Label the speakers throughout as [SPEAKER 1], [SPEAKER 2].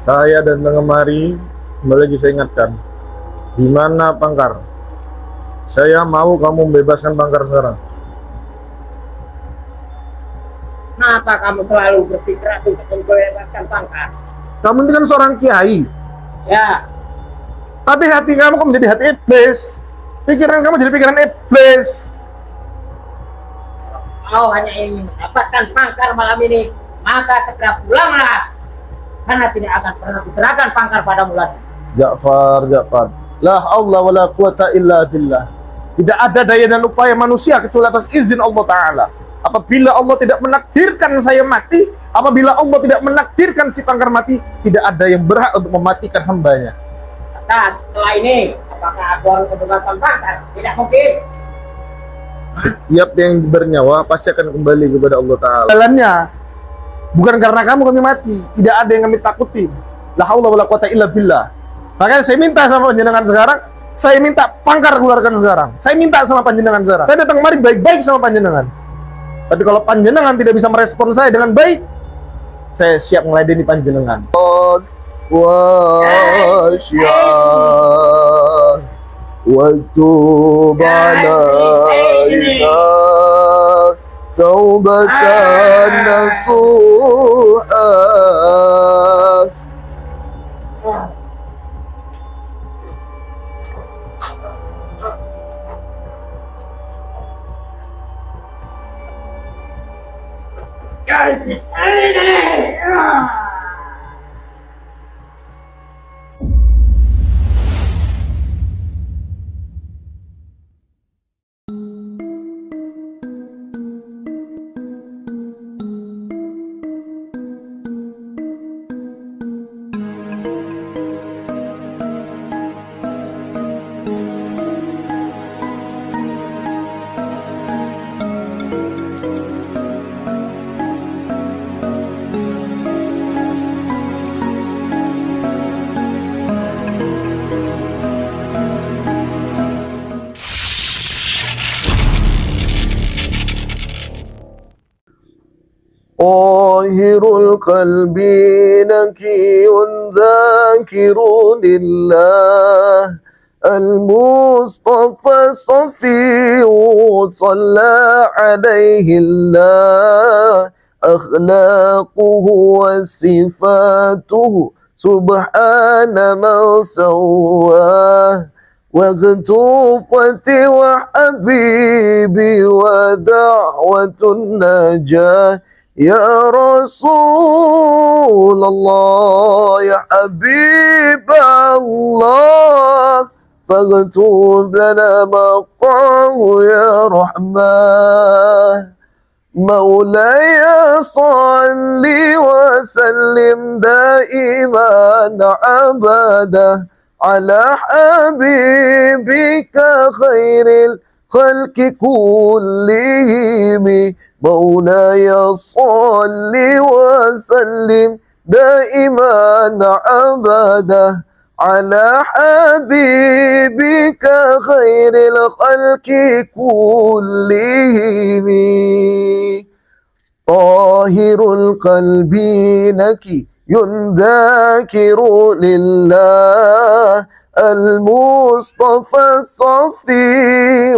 [SPEAKER 1] Saya datang kemari, kembali lagi saya ingatkan, di mana Pangkar? Saya mau kamu membebaskan Pangkar sekarang.
[SPEAKER 2] Kenapa kamu selalu berpikir untuk membebaskan Pangkar?
[SPEAKER 1] Kamu ini kan seorang kiai,
[SPEAKER 2] Ya,
[SPEAKER 1] tapi hati kamu kok menjadi hati iblis. Pikiran kamu jadi pikiran iblis.
[SPEAKER 2] kau hanya ingin mendapatkan Pangkar malam ini, maka segera pulanglah. Karena tidak akan pernah kuserahkan Pangkar padamu lagi.
[SPEAKER 1] Ja'far, la haula wala quwata illa billah. Tidak ada daya dan upaya manusia kecuali atas izin Allah Ta'ala. Apabila Allah tidak menakdirkan saya mati, apabila Allah tidak menakdirkan si Pangkar mati, tidak ada yang berhak untuk mematikan hambanya.
[SPEAKER 2] Nah, setelah ini, apakah aku harus membebaskan Pangkar? Tidak mungkin.
[SPEAKER 1] Setiap yang bernyawa pasti akan kembali kepada Allah Ta'ala. Jalannya bukan karena kamu kami mati, tidak ada yang kami takuti. La haula wala quwata illa billah. Makanya saya minta sama panjenengan sekarang, saya minta Pangkar keluarkan sekarang. Saya minta sama panjenengan sekarang. Saya datang kemari baik-baik sama panjenengan. Tapi kalau panjenengan tidak bisa merespon saya dengan baik, saya siap meladeni panjenengan. Wa syah wa tub alaina taubatan nasuha. طاهر القلب نقي ذاكر لله المصطفى صفي صلى عليه الله أخلاقه وصفاته سبحان من سواه وغتوفة وحبيبي ودعوة النجاة يا رسول الله يا حبيب الله فاكتب لنا مقاه يا رحمن مولاي صل وسلم دائما أبدا على حبيبك خير الخلق كلهم مولاي صل وسلم دائما أبدا على حبيبك خير الخلق كلهم طاهر القلب نقي ذاكر لله المصطفى الصفي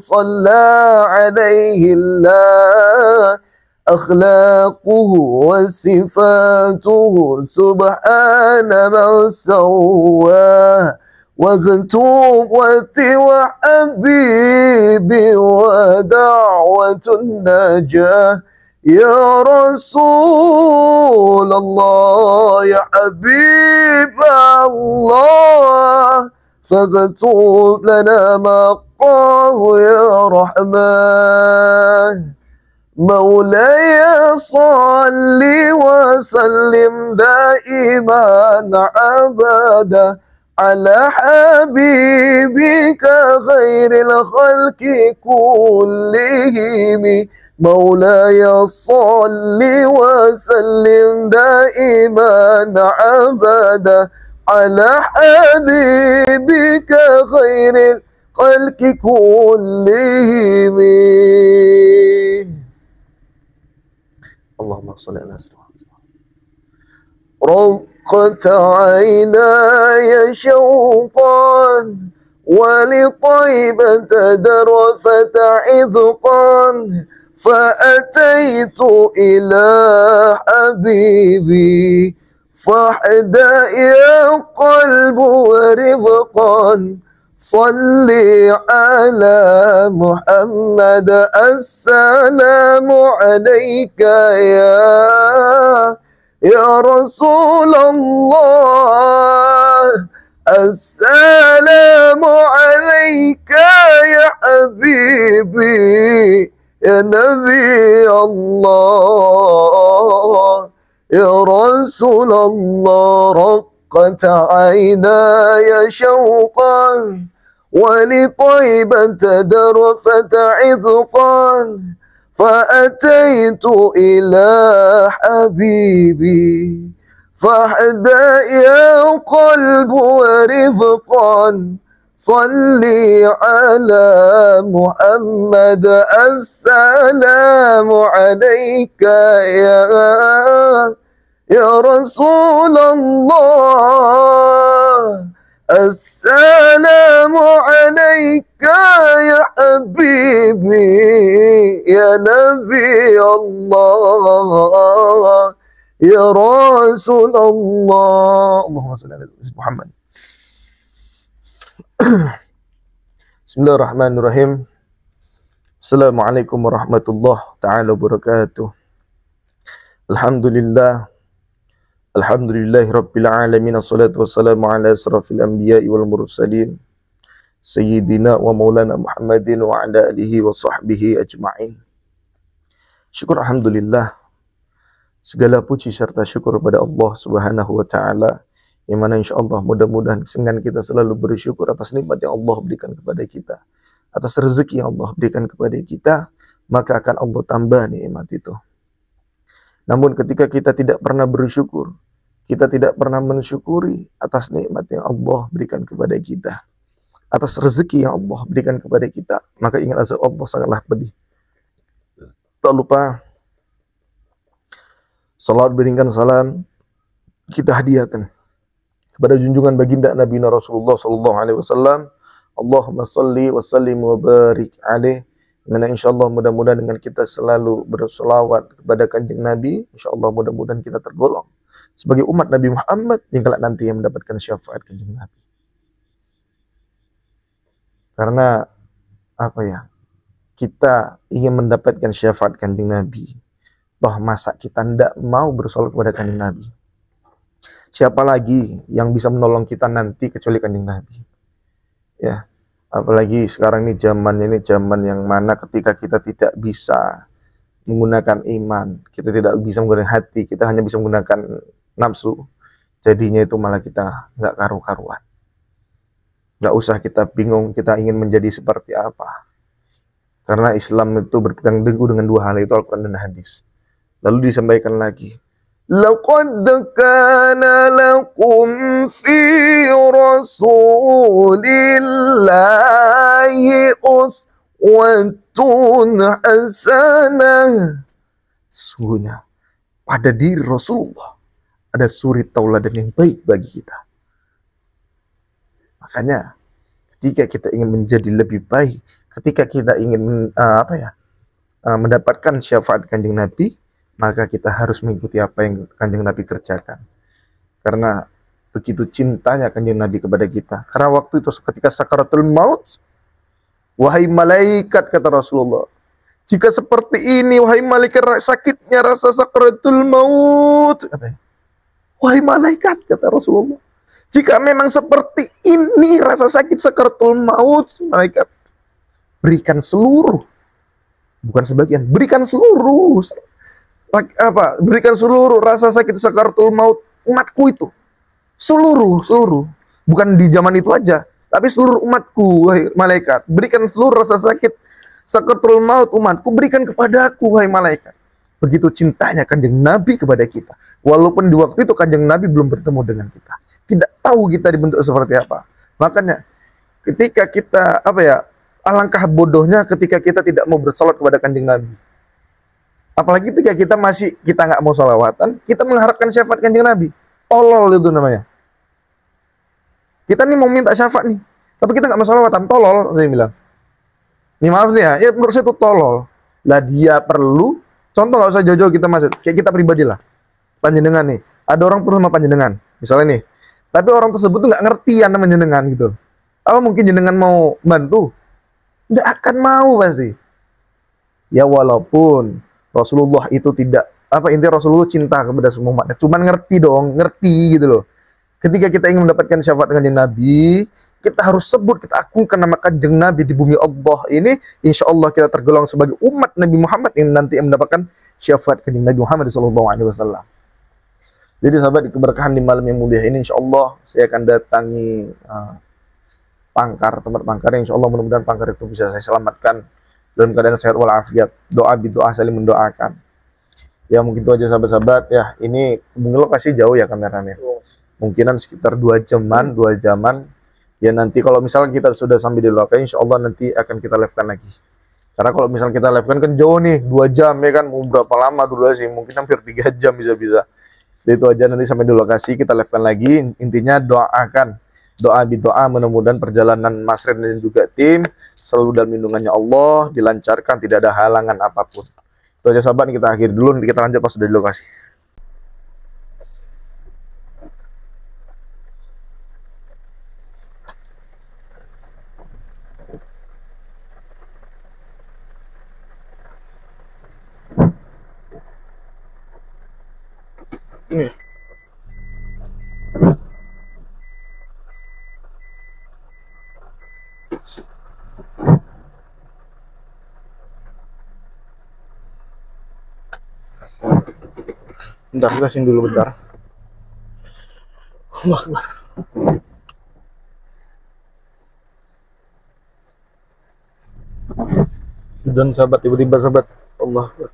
[SPEAKER 1] صلى عليه الله أخلاقه وصفاته سبحان من سواه وغتوبة وحبيبي ودعوة النجاة يا رسول الله يا حبيب الله فاكتب لنا مقاه يا رحمن مولاي صل وسلم دائما أبدا على حبيبك خير الخلق كلهم مولاي صل وسلم دائما أبدا على حبيبك خير الخلق كلهم. اللهم صل على سيدنا محمد. رقت عيناي شوقا ولطيبة ذرفت عذقا فأتيت إلى حبيبي فاحدى يا قلب ورفقا صلي على محمد السلام عليك يا رسول الله السلام عليك يا حبيبي يا نبي الله يا رسول الله رقت عيناي شوقا ولطيبة ذرفت عذقا فأتيت إلى حبيبي فاحدى يا قلب ورفقا صلي على محمد السلام عليك يا رسول الله السلام عليك يا حبيبي يا نبي الله يا رسول الله اللهم صل على محمد. Bismillahirrahmanirrahim. Assalamualaikum warahmatullahi ta'ala wabarakatuh. Alhamdulillahi rabbil alamin. Assalatu wassalamu ala asrafil anbiya'i wal mursalin Sayyidina wa maulana Muhammadin wa ala alihi wa sahbihi ajma'in. Syukur alhamdulillah, segala puji serta syukur pada Allah subhanahu wa ta'ala, yang mana insyaallah mudah-mudahan dengan kita selalu bersyukur atas nikmat yang Allah berikan kepada kita, atas rezeki yang Allah berikan kepada kita, maka akan Allah tambah nikmat itu. Namun ketika kita tidak pernah bersyukur, kita tidak pernah mensyukuri atas nikmat yang Allah berikan kepada kita, atas rezeki yang Allah berikan kepada kita, maka ingat azab Allah sangatlah pedih. Tak lupa salat berikan salam kita hadiahkan kepada junjungan baginda Nabi Rasulullah sallallahu alaihi wasallam. Allahumma salli wa sallim wa barik alaih. Karena insyaallah mudah-mudahan dengan kita selalu berselawat kepada kanjeng Nabi, insyaallah mudah-mudahan kita tergolong sebagai umat Nabi Muhammad yang kelak nanti yang mendapatkan syafaat kanjeng Nabi. Karena apa ya? Kita ingin mendapatkan syafaat kanjeng Nabi. Toh masa kita tidak mau bersolawat kepada kanjeng Nabi? Siapa lagi yang bisa menolong kita nanti kecuali kanjeng Nabi? Ya, apalagi sekarang ini zaman yang mana ketika kita tidak bisa menggunakan iman, kita tidak bisa menggunakan hati, kita hanya bisa menggunakan nafsu. Jadinya itu malah kita nggak karu-karuan. Nggak usah kita bingung kita ingin menjadi seperti apa. Karena Islam itu berpegang teguh dengan dua hal, itu Al-Quran dan hadis. Lalu disampaikan lagi, laqad kana lakum fi rasulillahi uswatun hasanah. Sesungguhnya pada diri Rasulullah ada suri tauladan yang baik bagi kita. Makanya ketika kita ingin menjadi lebih baik, ketika kita ingin mendapatkan syafaat kanjeng Nabi, maka kita harus mengikuti apa yang kanjeng Nabi kerjakan. Karena begitu cintanya kanjeng Nabi kepada kita. Karena waktu itu ketika sakaratul maut, wahai malaikat, kata Rasulullah, jika seperti ini, wahai malaikat, sakitnya rasa sakaratul maut, katanya. Wahai malaikat, kata Rasulullah, jika memang seperti ini rasa sakit sakaratul maut, malaikat, berikan seluruh, bukan sebagian, berikan seluruh, berikan seluruh rasa sakit sakaratul maut umatku itu, seluruh, bukan di zaman itu aja, tapi seluruh umatku, wahai malaikat, berikan seluruh rasa sakit sakaratul maut umatku, berikan kepadaku, wahai malaikat. Begitu cintanya kanjeng Nabi kepada kita, walaupun di waktu itu kanjeng Nabi belum bertemu dengan kita, tidak tahu kita dibentuk seperti apa. Makanya ketika kita alangkah bodohnya ketika kita tidak mau bersalat kepada kanjeng Nabi. Apalagi ketika kita nggak mau salawatan, kita mengharapkan syafaat kanjeng Nabi. Tolol itu namanya. Kita nih mau minta syafaat nih, tapi kita nggak masalahatan, tolol saya bilang. Nih maaf nih ya menurut saya itu tolol. Lah dia perlu, contoh nggak usah jauh-jauh kita masuk, kayak kita pribadi lah. Panjenengan nih, ada orang perlu sama panjenengan, misalnya nih. Tapi orang tersebut tuh nggak ngerti ya namanya jenengan gitu. Apa mungkin jenengan mau bantu? Nggak akan mau pasti. Ya walaupun Rasulullah itu tidak, apa intinya Rasulullah cinta kepada semua umatnya. Cuman ngerti dong, ngerti gitu loh. Ketika kita ingin mendapatkan syafaat dengan Nabi, kita harus sebut, kita akungkan nama kanjeng Nabi di bumi Allah ini. Insya Allah kita tergolong sebagai umat Nabi Muhammad yang nanti mendapatkan syafaat kanjeng Nabi Muhammad SAW. Jadi sahabat, di keberkahan di malam yang mulia ini, insya Allah saya akan datangi tempat pangkar. Insya Allah mudah-mudahan pangkar itu bisa saya selamatkan dalam keadaan sehat walafiat. Doa saling mendoakan. Ya mungkin itu aja sahabat-sahabat. Ya ini mungkin lokasi jauh ya kameranya. Mungkinan sekitar 2 jaman. Ya nanti kalau misalnya kita sudah sampai di lokasi, insya Allah nanti akan kita live-kan lagi. Karena kalau misalnya kita live-kan kan jauh nih, 2 jam ya kan. Mau berapa lama dulu sih? Mungkin hampir 3 jam bisa-bisa. Jadi itu aja, nanti sampai di lokasi kita live-kan lagi. Intinya doakan. Doa mudah-mudahan perjalanan Mas Ren dan juga tim selalu dalam lindungannya Allah, dilancarkan, tidak ada halangan apapun. Itu aja sahabat, kita akhiri dulu, nanti kita lanjut pas sudah di lokasi. Ini. Bentar, kita sini dulu bentar. Allah Akbar. Dan sahabat, tiba-tiba sahabat, Allah Akbar.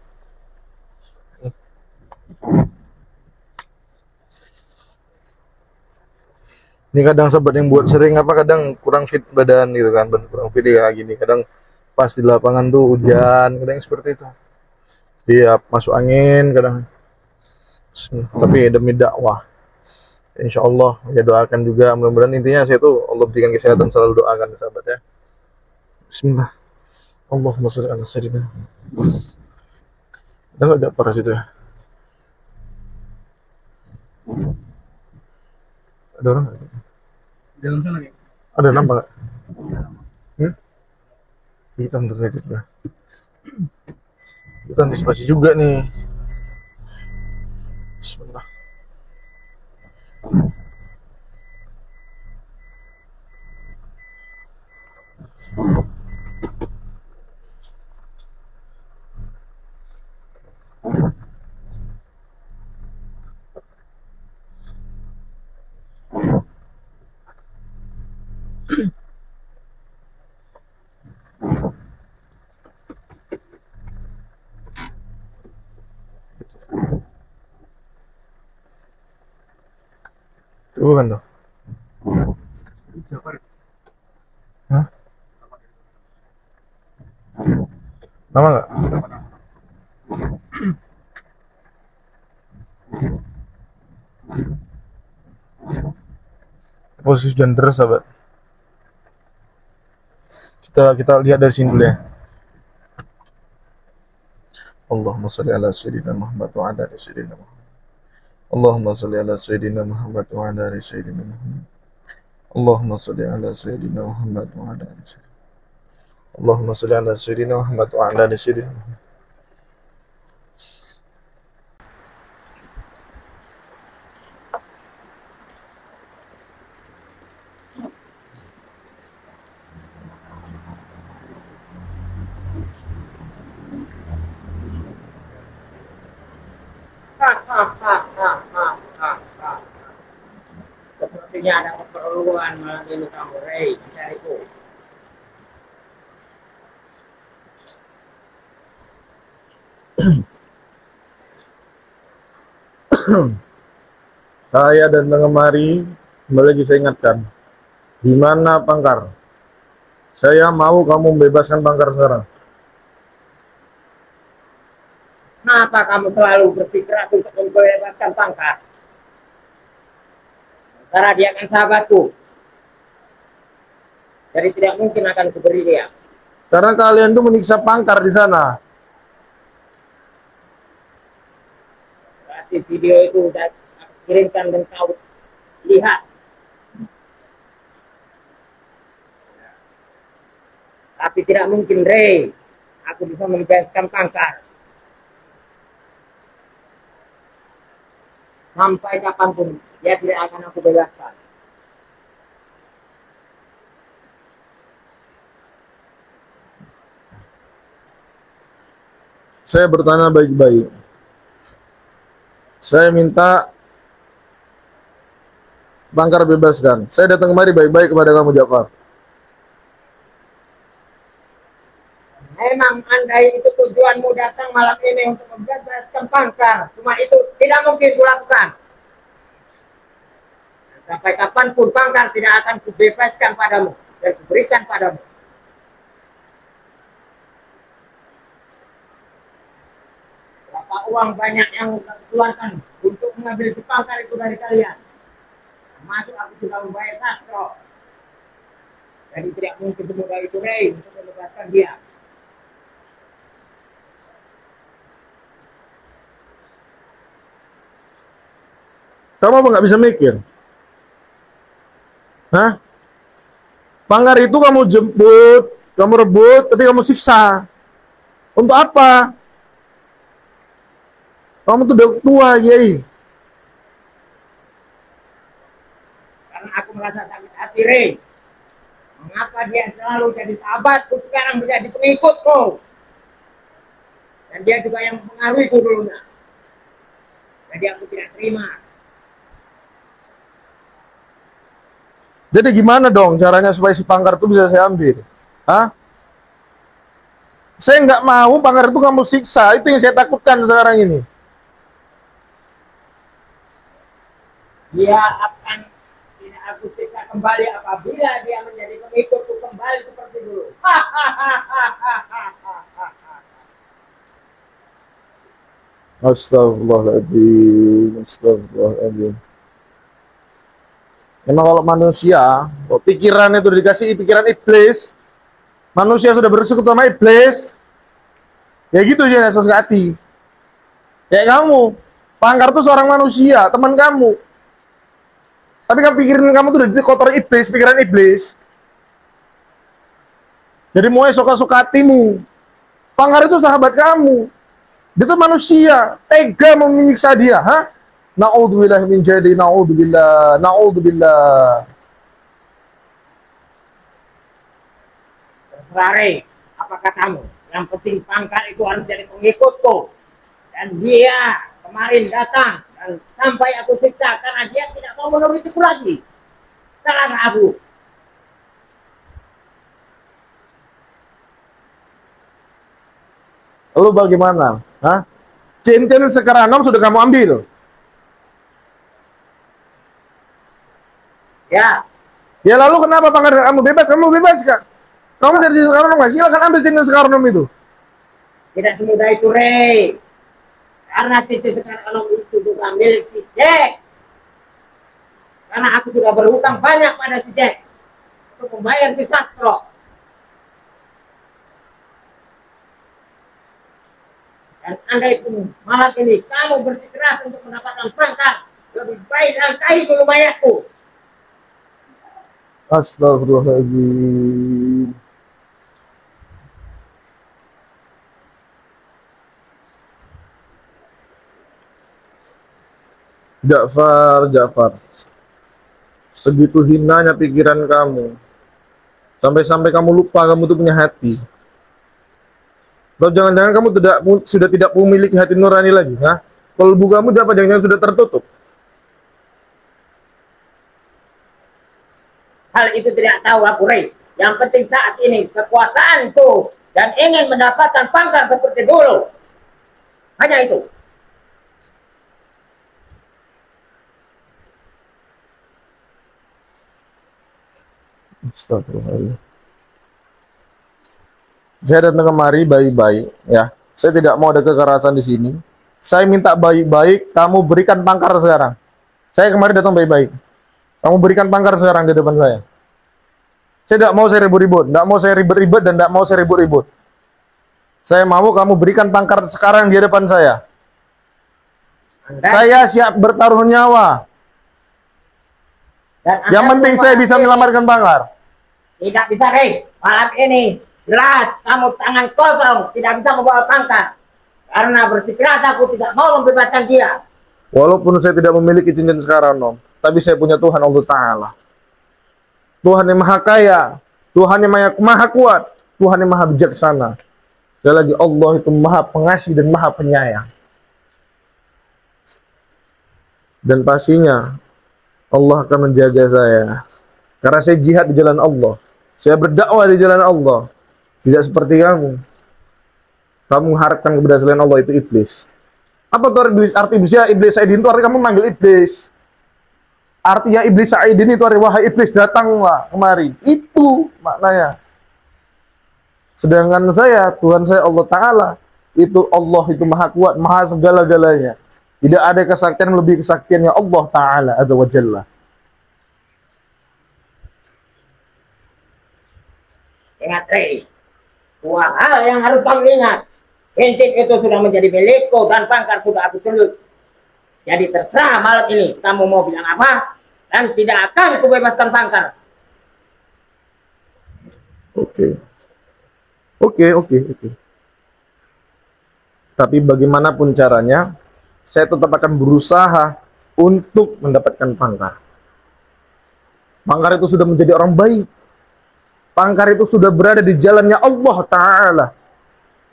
[SPEAKER 1] Ini kadang sahabat yang buat sering apa, kadang kurang fit badan gitu kan, kurang fit ya gini. Kadang pas di lapangan tuh hujan, kadang seperti itu. Dia masuk angin kadang. Tapi demi dakwah, insya Allah ya doakan juga, mudah-mudahan intinya saya tuh Allah berikan kesehatan, selalu doakan sahabat ya. Bismillah. Allahumma sholli ala sayyidina. Ada paras itu ya? Ada orang nggak?
[SPEAKER 3] Dalam sana nih.
[SPEAKER 1] Ada nampak nggak? Kita mundur aja sudah. Kita antisipasi juga nih. Bismillah. Tuh kan tuh. Hah? Nama nggak? Posisi hujan deras sahabat. Kita lihat dari sini dulu ya. Allahumma sholli ala sayyidina Muhammad wa ala ali sayyidina Muhammad. Allahumma sholli ala sayyidina Muhammad wa ala ali sayyidina Muhammad. Allahumma sholli ala sayyidina Muhammad wa ala ali sayyidina. Allahumma sholli ala sayyidina Muhammad wa ala ali sayyidina Muhammad.
[SPEAKER 2] Sepertinya ada keperluan malam ini kamu, Rey, mencariku.
[SPEAKER 1] Saya dan kemari, kembali lagi saya ingatkan, di mana Pangkar? Saya mau kamu membebaskan Pangkar sekarang.
[SPEAKER 2] Kenapa kamu selalu berpikir untuk membebaskan Pangkar? Karena dia kan sahabatku. Jadi tidak mungkin akan kuberi dia.
[SPEAKER 1] Karena kalian tuh menyiksa Pangkar di sana.
[SPEAKER 2] Berarti video itu udah aku kirimkan dan kau lihat. Tapi tidak mungkin, Rey. Aku bisa membebaskan Pangkar. Sampai kapanpun dia tidak akan aku bebaskan.
[SPEAKER 1] Saya bertanya baik-baik. Saya minta Pangkar bebaskan. Saya datang kemari baik-baik kepada kamu, Ja'far.
[SPEAKER 2] Memang andai itu tujuanmu datang malam ini untuk membebaskan Pangkar, cuma itu tidak mungkin kulakukan. Sampai kapanpun Pangkar tidak akan kubebaskan padamu dan kuberikan padamu. Berapa uang banyak yang keluarkan untuk mengambil si Pangkar itu dari kalian? Termasuk aku sudah membayar sastro. Jadi tidak mungkin semudah itu, Rey, untuk membebaskan dia.
[SPEAKER 1] Kamu apa nggak bisa mikir? Hah? Pangkar itu kamu jemput, kamu rebut, tapi kamu siksa. Untuk apa? Kamu tuh udah tua, Yai.
[SPEAKER 2] Karena aku merasa sakit hati, Rey. Mengapa dia selalu jadi sahabatku, sekarang menjadi pengikutku? Dan dia juga yang mempengaruhiku dulunya. Jadi aku tidak terima.
[SPEAKER 1] Jadi gimana dong caranya supaya si Pangkar itu bisa saya ambil? Hah? Saya nggak mau Pangkar itu kamu siksa. Itu yang saya takutkan sekarang ini.
[SPEAKER 2] Dia akan tidak aku siksa kembali apabila dia menjadi pengikutku kembali seperti dulu.
[SPEAKER 1] Astagfirullahaladzim. Astagfirullahaladzim. Memang kalau manusia, pikiran itu dikasih pikiran iblis, manusia sudah bersekutu sama iblis, ya gitu aja hati. Kayak kamu, Pangkar tuh seorang manusia, teman kamu. Tapi kan pikiran kamu tuh udah dikotor iblis, pikiran iblis. Jadi mau suka-suka hatimu. Pangkar itu sahabat kamu. Dia tuh manusia, tega mau menyiksa dia, hah? Na'udzubillah min jadi, na'udzubillah, na'udzubillah.
[SPEAKER 2] Terserah, Rey, apa katamu? Yang penting Pangkar itu harus jadi pengikutku. Dan dia kemarin datang dan sampai aku siksa karena dia tidak mau menurutiku lagi. Salah aku.
[SPEAKER 1] Lalu bagaimana? Hah? Cincin sekarang sudah kamu ambil.
[SPEAKER 2] Ya,
[SPEAKER 1] Ya lalu kenapa Pangkar kamu bebas? Kamu bebas kan? Kamu jadi sekarang nggak? Silakan ambil cincin sekarang itu.
[SPEAKER 2] tidak semudah itu, Rey. Karena cincin sekarang itu juga milik si Jack. Karena aku sudah berhutang banyak pada si Jack untuk membayar si Sastro. Dan andai pun malam ini kamu bersikeras untuk mendapatkan Pangkar, lebih baik langkahi dulu mayatku.
[SPEAKER 1] Astagfirullahaladzim. Ja'far. Segitu hinanya pikiran kamu. Sampai-sampai kamu lupa kamu tuh punya hati. Atau jangan-jangan kamu sudah tidak memiliki hati nurani lagi, ha? Kalbu kamu jangan-jangan sudah tertutup.
[SPEAKER 2] Hal itu tidak tahu aku, Rey. Yang penting saat ini kekuasaanku dan ingin mendapatkan Pangkar seperti dulu. Hanya itu.
[SPEAKER 1] Astagfirullahaladzim. Saya datang kemari baik-baik, ya. Saya tidak mau ada kekerasan di sini. Saya minta baik-baik, kamu berikan Pangkar sekarang. Saya kemarin datang baik-baik. Kamu berikan pangkar sekarang di depan saya. Saya tidak mau saya ribut-ribut, tidak mau saya ribet-ribet dan tidak mau saya ribut-ribut. Saya mau kamu berikan pangkar sekarang di depan saya. Saya siap bertaruh nyawa.
[SPEAKER 2] Dan
[SPEAKER 1] Yang penting saya bisa menyelamatkan pangkar.
[SPEAKER 2] Tidak bisa, Rey. Malam ini jelas kamu tangan kosong, tidak bisa membawa pangkat. Karena bersikeras aku tidak mau membebaskan dia.
[SPEAKER 1] Walaupun saya tidak memiliki cincin sekarang, Om, tapi saya punya Tuhan Allah Ta'ala. Tuhan yang maha kaya, Tuhan yang maha kuat, Tuhan yang maha bijaksana. Sekali lagi, Allah itu maha pengasih dan maha penyayang. Dan pastinya Allah akan menjaga saya. Karena saya jihad di jalan Allah. Saya berdakwah di jalan Allah. Tidak seperti kamu. Kamu mengharapkan kepada selain Allah, itu iblis. Apa itu iblis? Arti iblisnya iblis Sa'idin itu artinya kamu manggil iblis. Artinya iblis Sa'idin itu artinya wahai iblis datanglah kemari. Itu maknanya. Sedangkan saya, Tuhan saya Allah Ta'ala, itu Allah itu maha kuat, maha segala-galanya. Tidak ada kesaktian lebih kesaktiannya Allah Ta'ala Azza wa Jalla.
[SPEAKER 2] Ingat, Rey. Dua hal yang harus kamu ingat. Cincin itu sudah menjadi milikku dan pangkar sudah aku tulis. Jadi terserah malam ini kamu mau bilang apa, dan tidak akan kubebaskan pangkar.
[SPEAKER 1] Oke. Tapi bagaimanapun caranya, saya tetap akan berusaha untuk mendapatkan pangkar. Pangkar itu sudah menjadi orang baik. Pangkar itu sudah berada di jalannya Allah Ta'ala.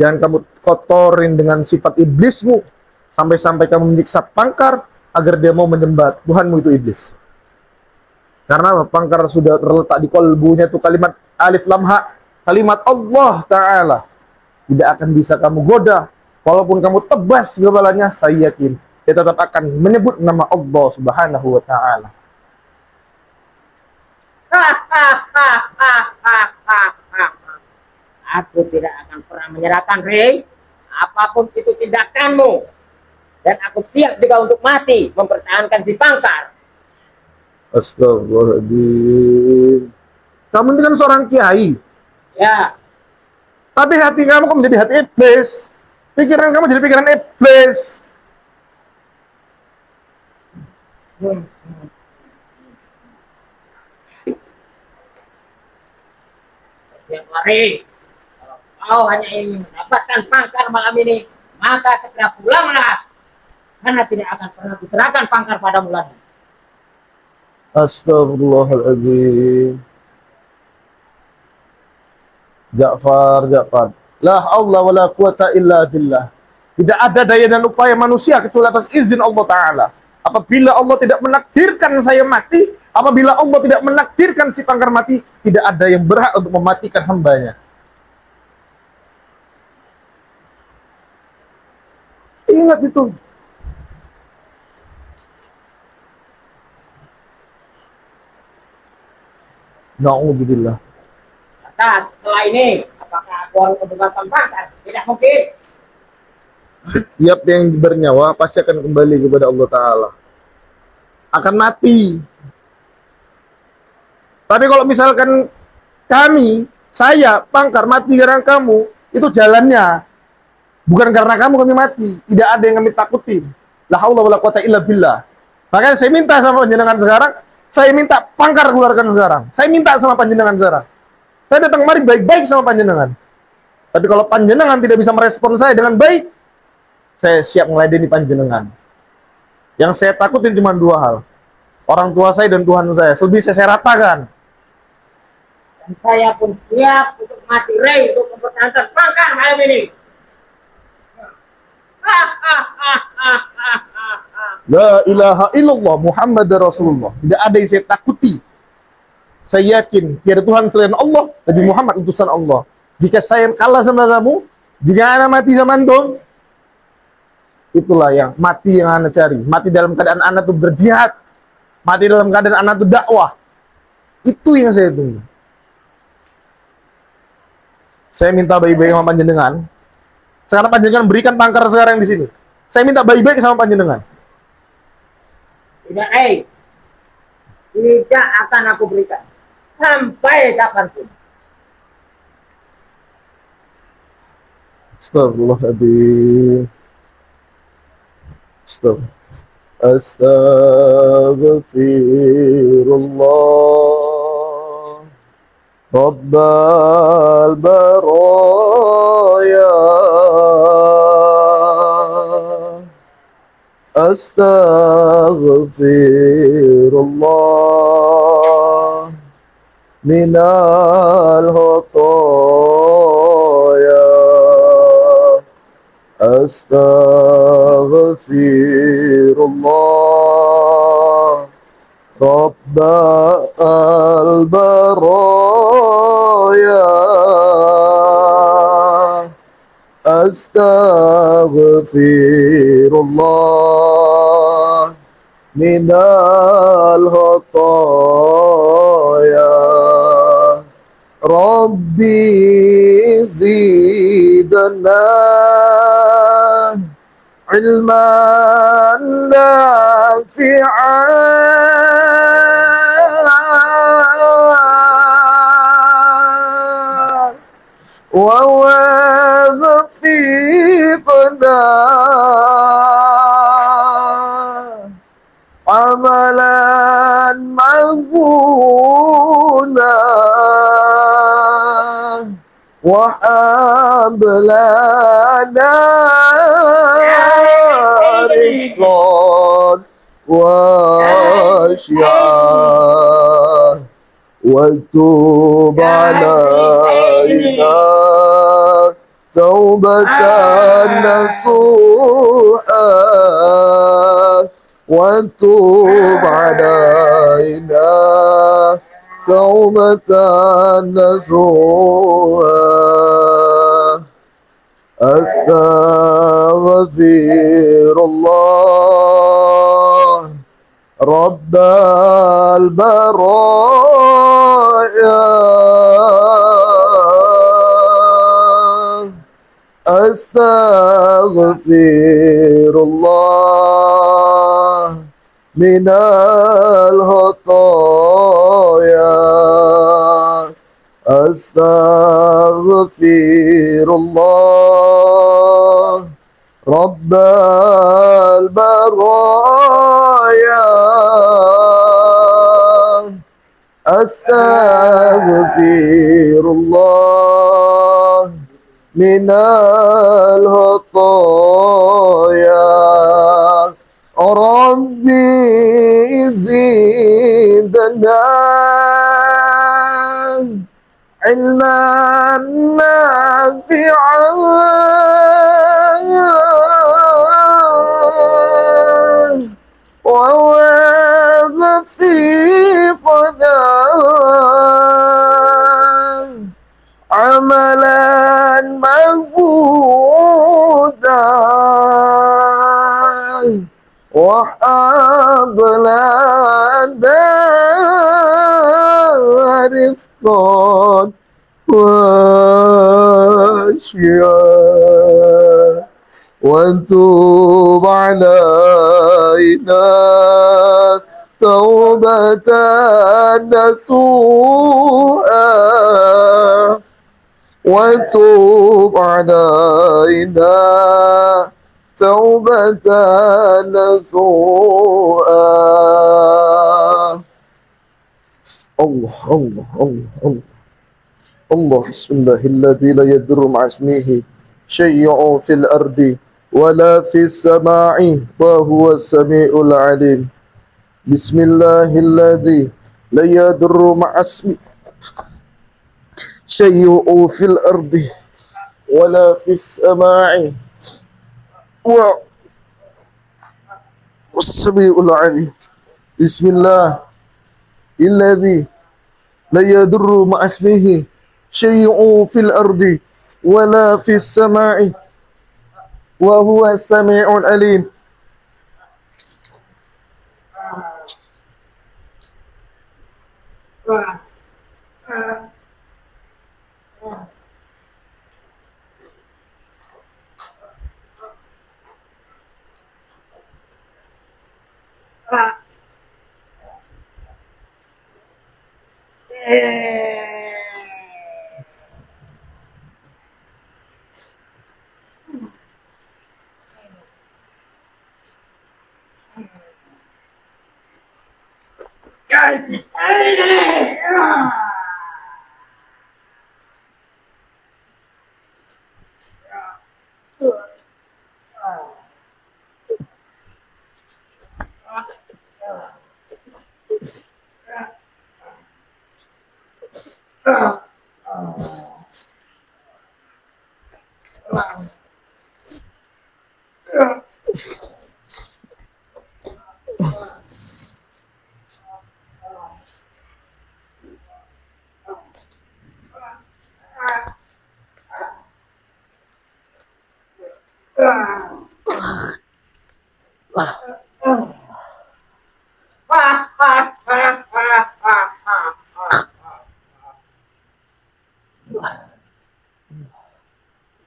[SPEAKER 1] Jangan kamu kotorin dengan sifat iblismu. Sampai-sampai kamu menyiksa pangkar agar dia mau menyembah Tuhanmu itu iblis. Karena pangkar sudah terletak di kalbunya itu kalimat alif lam ha. Kalimat Allah Ta'ala. Tidak akan bisa kamu goda. Walaupun kamu tebas kepalanya, saya yakin dia tetap akan menyebut nama Allah Subhanahu wa Ta'ala.
[SPEAKER 2] Aku tidak akan pernah menyerahkan, Rey. Apapun itu tindakanmu. Dan aku siap juga untuk mati mempertahankan si pangkar.
[SPEAKER 1] Astagfirullahaladzim. Kamu ini kan seorang kiai.
[SPEAKER 2] Ya.
[SPEAKER 1] Tapi hati kamu kok menjadi hati iblis. Pikiran kamu jadi pikiran iblis.
[SPEAKER 2] Setiap hari, kalau kau hanya ingin mendapatkan pangkar malam ini, maka segera pulanglah. Karena tidak akan pernah kuserahkan pangkar padamu lagi.
[SPEAKER 1] Astagfirullahaladzim. Ja'far. La haula wa la quwata illa billah. Tidak ada daya dan upaya manusia kecuali atas izin Allah Ta'ala. Apabila Allah tidak menakdirkan saya mati, apabila Allah tidak menakdirkan si pangkar mati, tidak ada yang berhak untuk mematikan hambanya. Ingat itu. Na'udzubillah.
[SPEAKER 2] Kata setelah ini, apakah aku harus membebaskan pangkar? Tidak mungkin.
[SPEAKER 1] Setiap yang bernyawa pasti akan kembali kepada Allah Ta'ala. Akan mati. Tapi kalau misalkan saya, pangkar mati karena kamu, itu jalannya. Bukan karena kamu kami mati. Tidak ada yang kami takutin. La haula wala quwata illa billah. Makanya saya minta sama panjenengan sekarang, saya minta pangkar keluarkan sekarang. Saya minta sama panjenengan sekarang. Saya datang kemari baik-baik sama panjenengan. Tapi kalau panjenengan tidak bisa merespon saya dengan baik, saya siap meladeni panjenengan. Yang saya takutin cuma dua hal. Orang tua saya dan Tuhan saya. Selebihnya saya ratakan.
[SPEAKER 2] Dan saya pun siap untuk mati, Rey, untuk mempertahankan pangkar malam ini.
[SPEAKER 1] La ilaha illallah Muhammad Rasulullah. Tidak ada yang saya takuti. Saya yakin tiada Tuhan selain Allah, Nabi Muhammad utusan Allah. Jika saya kalah sama kamu, jika anak mati sama antum, itulah yang mati yang anak cari. Mati dalam keadaan anak itu berjihad. Mati dalam keadaan anak itu dakwah. Itu yang saya tunggu. Saya minta baik-baik sama panjenengan. Sekarang panjenengan berikan pangkar sekarang di sini. Saya minta baik-baik sama panjenengan.
[SPEAKER 2] Tidak, Rey. tidak akan aku berikan sampai kapanpun.
[SPEAKER 1] Astagfirullahaladzim. Astaghfirullah. Rabbal baraya. Astaghfirullah minal khotoya. Astaghfirullah Rabbal baraya. Astaghfirullah minal khotoya. Rabbi zidna ilman nafi'an wa wafiqna amalan maghfuna wa ablana rizqan wasi'an wa tub alaina taubatan nasuha wa tub alaina taubatan nasuha. Astaghfirullah Rabbal baraya. Astaghfirullah minal khotoya. Astaghfirullah Rabbal baraya. Astaghfirullah minal khotoya. Rabbi zidna ilman nafi'an wa wafiqna amalan maghfudan wa ablana rizqan wasi'an wa tub alaina taubatan nasuha wa tub alaina taubatan nasuha. Allah Allah Allah Allah Allah. Bismillahilladzi la yadurru ma'a ismihi syai'un fil ardi wala fis sama'i wa huwa samiul alim. Bismillahilladzi la yadurru ma'a ismihi syai'un fil ardi wala fis sama'i wa huwa samiul alim. Bismillahilladzi la yadurru ma'a ismihi syai'un fil ardi wala fis sama'i wa huwa sami'un alim.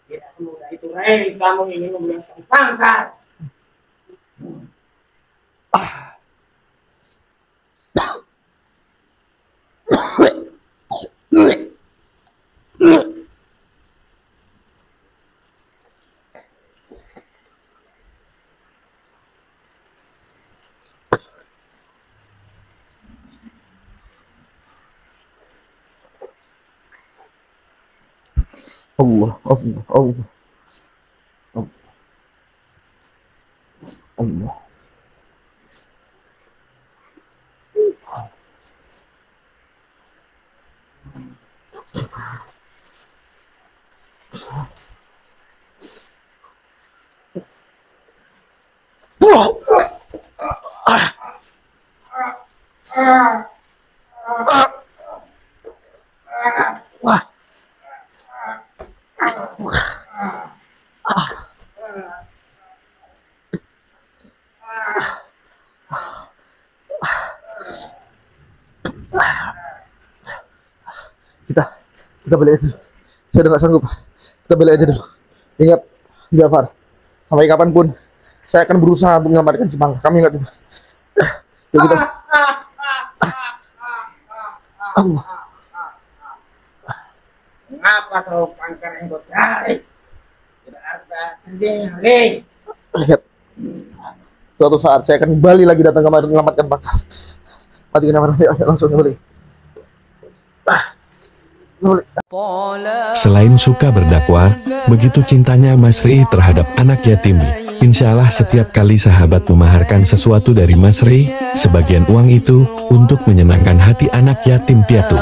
[SPEAKER 2] Tidak semudah itu, Rey. Kamu ingin membebaskan pangkat.
[SPEAKER 1] Allah, Allah, Allah, Allah. Kita balik aja dulu. Saya udah gak sanggup. Kita balik aja dulu. Ingat, Jafar, sampai kapanpun saya akan berusaha untuk menyelamatkan Jepang. Kami ingat itu. Yuk kita. Allah.
[SPEAKER 2] Mengapa kau pangkar yang kau cari? Tidak ada sendiri, Rey.
[SPEAKER 1] Ingat, suatu saat saya akan kembali lagi datang kemari menyelamatkan Bakar. Matikan Jafar. Ayo langsung kembali.
[SPEAKER 4] Selain suka berdakwah, begitu cintanya Mas Rey terhadap anak yatim. Insya Allah setiap kali sahabat memaharkan sesuatu dari Mas Rey, sebagian uang itu untuk menyenangkan hati anak yatim piatu.